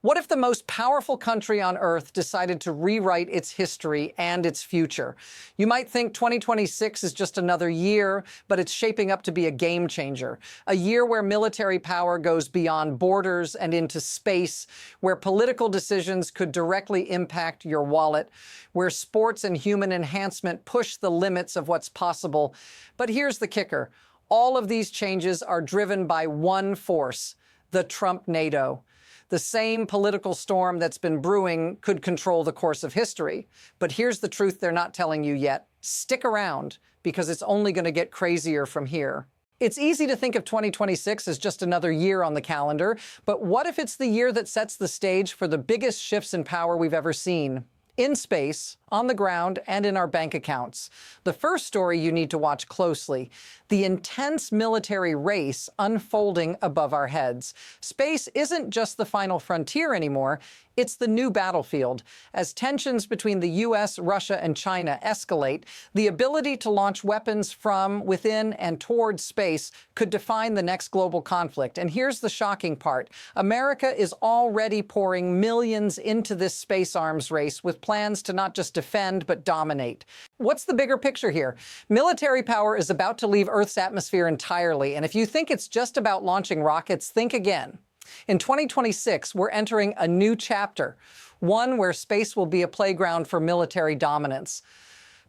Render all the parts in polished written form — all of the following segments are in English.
What if the most powerful country on Earth decided to rewrite its history and its future? You might think 2026 is just another year, but it's shaping up to be a game changer. A year where military power goes beyond borders and into space, where political decisions could directly impact your wallet, where sports and human enhancement push the limits of what's possible. But here's the kicker. All of these changes are driven by one force, the Trump NATO. The same political storm that's been brewing could control the course of history. But here's the truth they're not telling you yet. Stick around, because it's only going to get crazier from here. It's easy to think of 2026 as just another year on the calendar, but what if it's the year that sets the stage for the biggest shifts in power we've ever seen? In space, on the ground, and in our bank accounts. The first story you need to watch closely: the intense military race unfolding above our heads. Space isn't just the final frontier anymore, it's the new battlefield. As tensions between the US, Russia, and China escalate, the ability to launch weapons from, within, and towards space could define the next global conflict. And here's the shocking part. America is already pouring millions into this space arms race with plans to not just defend, but dominate. What's the bigger picture here? Military power is about to leave Earth's atmosphere entirely, and if you think it's just about launching rockets, think again. In 2026, we're entering a new chapter, one where space will be a playground for military dominance.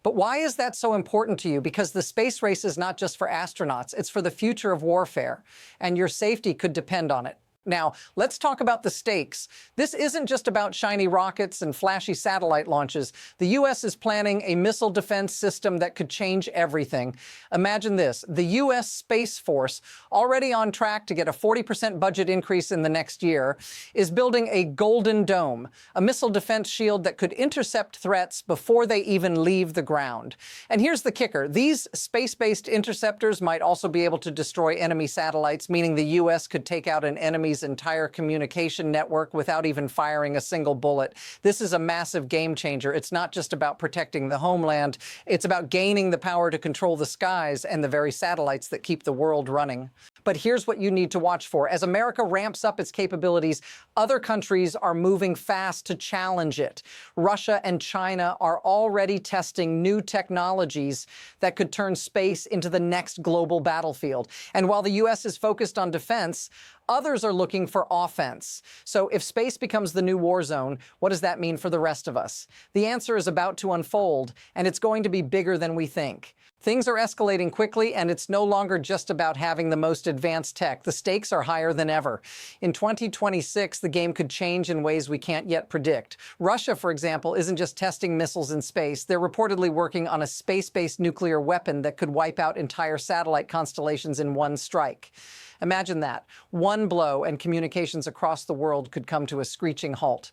But why is that so important to you? Because the space race is not just for astronauts, it's for the future of warfare, and your safety could depend on it. Now, let's talk about the stakes. This isn't just about shiny rockets and flashy satellite launches. The U.S. is planning a missile defense system that could change everything. Imagine this: the U.S. Space Force, already on track to get a 40% budget increase in the next year, is building a Golden Dome, a missile defense shield that could intercept threats before they even leave the ground. And here's the kicker: these space-based interceptors might also be able to destroy enemy satellites, meaning the U.S. could take out an enemy's entire communication network without even firing a single bullet. This is a massive game changer. It's not just about protecting the homeland, it's about gaining the power to control the skies and the very satellites that keep the world running. But here's what you need to watch for. As America ramps up its capabilities, other countries are moving fast to challenge it. Russia and China are already testing new technologies that could turn space into the next global battlefield. And while the U.S. is focused on defense, others are looking for offense. So if space becomes the new war zone, what does that mean for the rest of us? The answer is about to unfold, and it's going to be bigger than we think. Things are escalating quickly, and it's no longer just about having the most advanced tech. The stakes are higher than ever. In 2026, the game could change in ways we can't yet predict. Russia, for example, isn't just testing missiles in space. They're reportedly working on a space-based nuclear weapon that could wipe out entire satellite constellations in one strike. Imagine that. One blow and communications across the world could come to a screeching halt.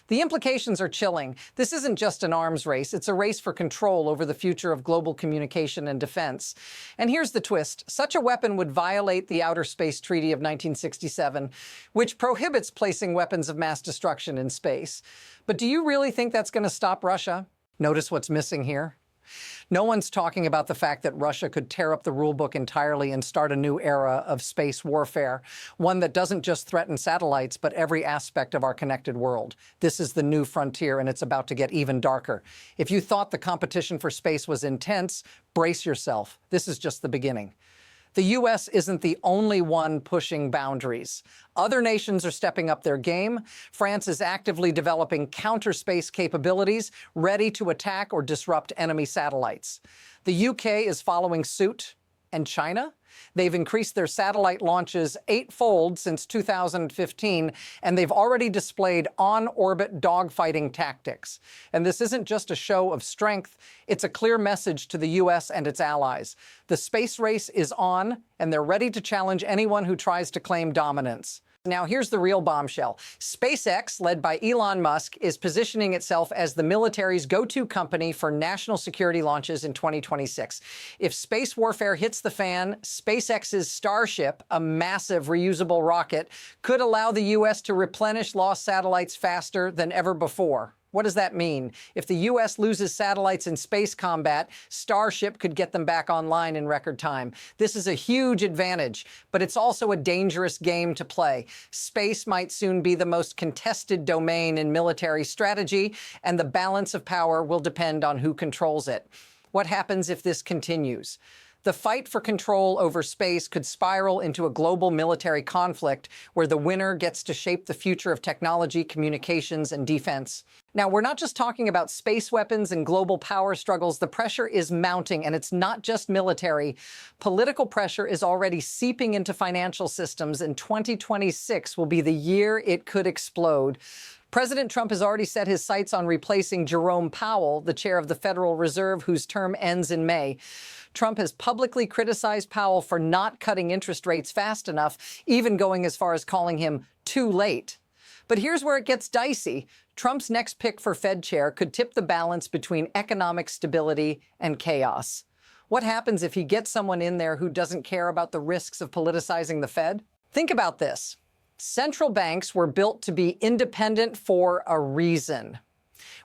The implications are chilling. This isn't just an arms race, it's a race for control over the future of global communication and defense. And here's the twist: such a weapon would violate the Outer Space Treaty of 1967, which prohibits placing weapons of mass destruction in space. But do you really think that's going to stop Russia? Notice what's missing here? No one's talking about the fact that Russia could tear up the rulebook entirely and start a new era of space warfare, one that doesn't just threaten satellites, but every aspect of our connected world. This is the new frontier, and it's about to get even darker. If you thought the competition for space was intense, brace yourself. This is just the beginning. The U.S. isn't the only one pushing boundaries. Other nations are stepping up their game. France is actively developing counter-space capabilities, ready to attack or disrupt enemy satellites. The U.K. is following suit. And China? They've increased their satellite launches 8-fold since 2015, and they've already displayed on-orbit dogfighting tactics. And this isn't just a show of strength, it's a clear message to the U.S. and its allies. The space race is on, and they're ready to challenge anyone who tries to claim dominance. Now, here's the real bombshell. SpaceX, led by Elon Musk, is positioning itself as the military's go-to company for national security launches in 2026. If space warfare hits the fan, SpaceX's Starship, a massive reusable rocket, could allow the U.S. to replenish lost satellites faster than ever before. What does that mean? If the U.S. loses satellites in space combat, Starship could get them back online in record time. This is a huge advantage, but it's also a dangerous game to play. Space might soon be the most contested domain in military strategy, and the balance of power will depend on who controls it. What happens if this continues? The fight for control over space could spiral into a global military conflict where the winner gets to shape the future of technology, communications, and defense. Now, we're not just talking about space weapons and global power struggles. The pressure is mounting, and it's not just military. Political pressure is already seeping into financial systems, and 2026 will be the year it could explode. President Trump has already set his sights on replacing Jerome Powell, the chair of the Federal Reserve, whose term ends in May. Trump has publicly criticized Powell for not cutting interest rates fast enough, even going as far as calling him too late. But here's where it gets dicey. Trump's next pick for Fed chair could tip the balance between economic stability and chaos. What happens if he gets someone in there who doesn't care about the risks of politicizing the Fed? Think about this. Central banks were built to be independent for a reason.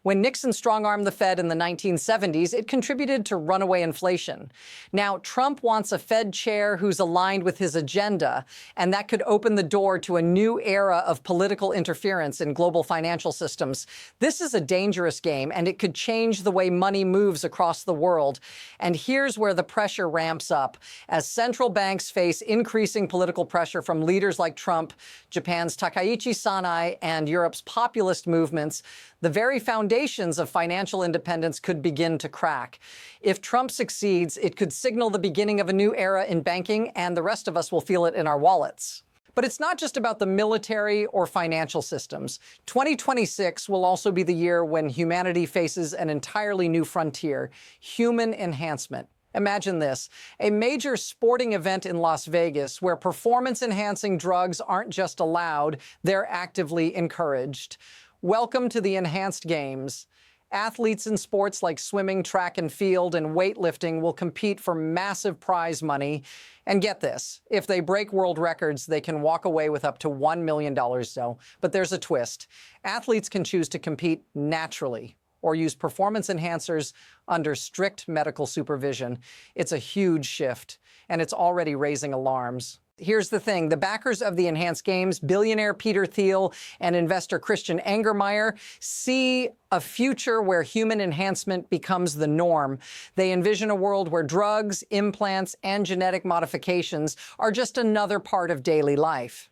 When Nixon strong-armed the Fed in the 1970s, it contributed to runaway inflation. Now, Trump wants a Fed chair who's aligned with his agenda, and that could open the door to a new era of political interference in global financial systems. This is a dangerous game, and it could change the way money moves across the world. And here's where the pressure ramps up. As central banks face increasing political pressure from leaders like Trump, Japan's Takaichi Sanai, and Europe's populist movements, the very foundations of financial independence could begin to crack. If Trump succeeds, it could signal the beginning of a new era in banking, and the rest of us will feel it in our wallets. But it's not just about the military or financial systems. 2026 will also be the year when humanity faces an entirely new frontier: human enhancement. Imagine this, a major sporting event in Las Vegas where performance-enhancing drugs aren't just allowed, they're actively encouraged. Welcome to the enhanced games. Athletes in sports like swimming, track and field, and weightlifting will compete for massive prize money. And get this, if they break world records, they can walk away with up to $1 million though. But there's a twist. Athletes can choose to compete naturally or use performance enhancers under strict medical supervision. It's a huge shift, and it's already raising alarms. Here's the thing. The backers of the Enhanced Games, billionaire Peter Thiel and investor Christian Angermeyer, see a future where human enhancement becomes the norm. They envision a world where drugs, implants, and genetic modifications are just another part of daily life.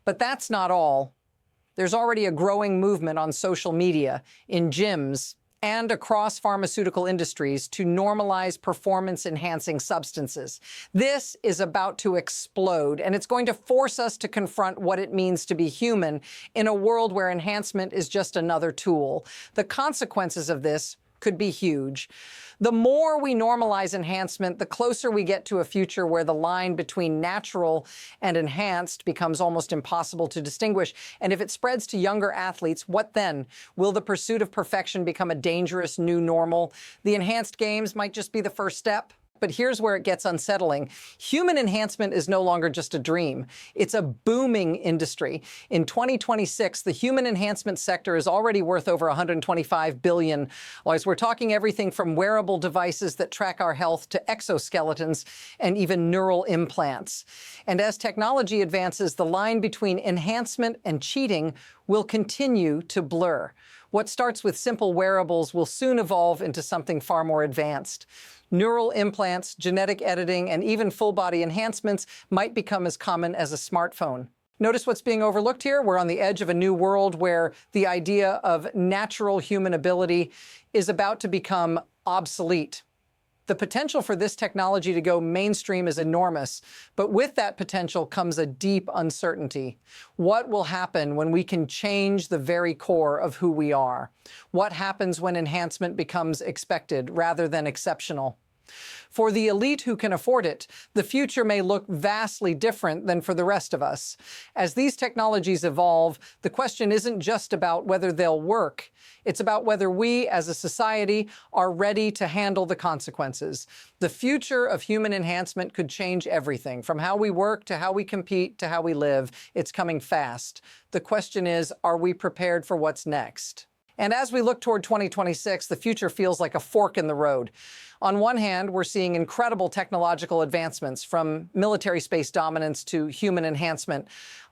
But that's not all. There's already a growing movement on social media, in gyms, and across pharmaceutical industries to normalize performance-enhancing substances. This is about to explode, and it's going to force us to confront what it means to be human in a world where enhancement is just another tool. The consequences of this could be huge. The more we normalize enhancement, the closer we get to a future where the line between natural and enhanced becomes almost impossible to distinguish. And if it spreads to younger athletes, what then? Will the pursuit of perfection become a dangerous new normal? The Enhanced Games might just be the first step. But here's where it gets unsettling. Human enhancement is no longer just a dream. It's a booming industry. In 2026, the human enhancement sector is already worth over $125 billion. We're talking everything from wearable devices that track our health to exoskeletons and even neural implants. And as technology advances, the line between enhancement and cheating will continue to blur. What starts with simple wearables will soon evolve into something far more advanced. Neural implants, genetic editing, and even full-body enhancements might become as common as a smartphone. Notice what's being overlooked here? We're on the edge of a new world where the idea of natural human ability is about to become obsolete. The potential for this technology to go mainstream is enormous, but with that potential comes a deep uncertainty. What will happen when we can change the very core of who we are? What happens when enhancement becomes expected rather than exceptional? For the elite who can afford it, the future may look vastly different than for the rest of us. As these technologies evolve, the question isn't just about whether they'll work. It's about whether we, as a society, are ready to handle the consequences. The future of human enhancement could change everything, from how we work to how we compete to how we live. It's coming fast. The question is, are we prepared for what's next? And as we look toward 2026, the future feels like a fork in the road. On one hand, we're seeing incredible technological advancements, from military space dominance to human enhancement.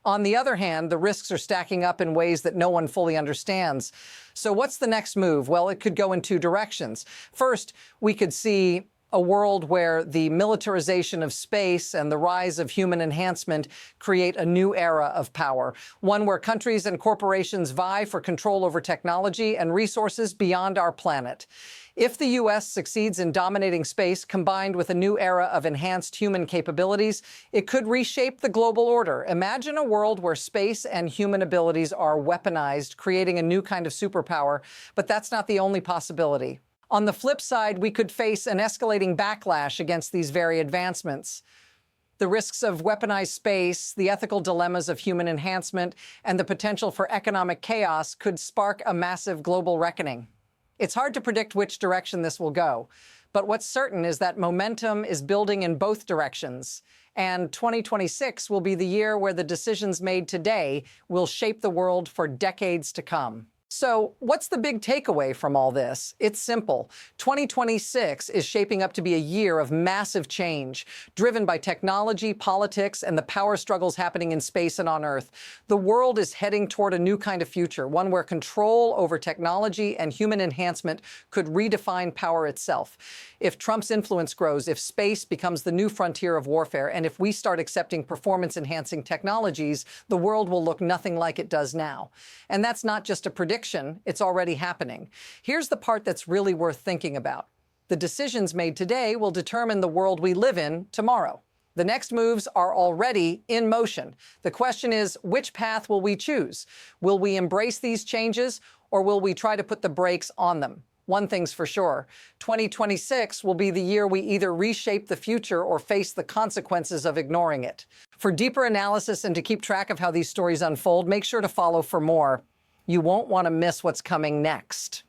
On the other hand, the risks are stacking up in ways that no one fully understands. So what's the next move? Well, it could go in two directions. First, we could see a world where the militarization of space and the rise of human enhancement create a new era of power, one where countries and corporations vie for control over technology and resources beyond our planet. If the U.S. succeeds in dominating space, combined with a new era of enhanced human capabilities, it could reshape the global order. Imagine a world where space and human abilities are weaponized, creating a new kind of superpower. But that's not the only possibility. On the flip side, we could face an escalating backlash against these very advancements. The risks of weaponized space, the ethical dilemmas of human enhancement, and the potential for economic chaos could spark a massive global reckoning. It's hard to predict which direction this will go, but what's certain is that momentum is building in both directions, and 2026 will be the year where the decisions made today will shape the world for decades to come. So what's the big takeaway from all this? It's simple. 2026 is shaping up to be a year of massive change, driven by technology, politics, and the power struggles happening in space and on Earth. The world is heading toward a new kind of future, one where control over technology and human enhancement could redefine power itself. If Trump's influence grows, if space becomes the new frontier of warfare, and if we start accepting performance-enhancing technologies, the world will look nothing like it does now. And that's not just a prediction, it's already happening. Here's the part that's really worth thinking about. The decisions made today will determine the world we live in tomorrow. The next moves are already in motion. The question is, which path will we choose? Will we embrace these changes, or will we try to put the brakes on them? One thing's for sure, 2026 will be the year we either reshape the future or face the consequences of ignoring it. For deeper analysis and to keep track of how these stories unfold, make sure to follow for more. You won't want to miss what's coming next.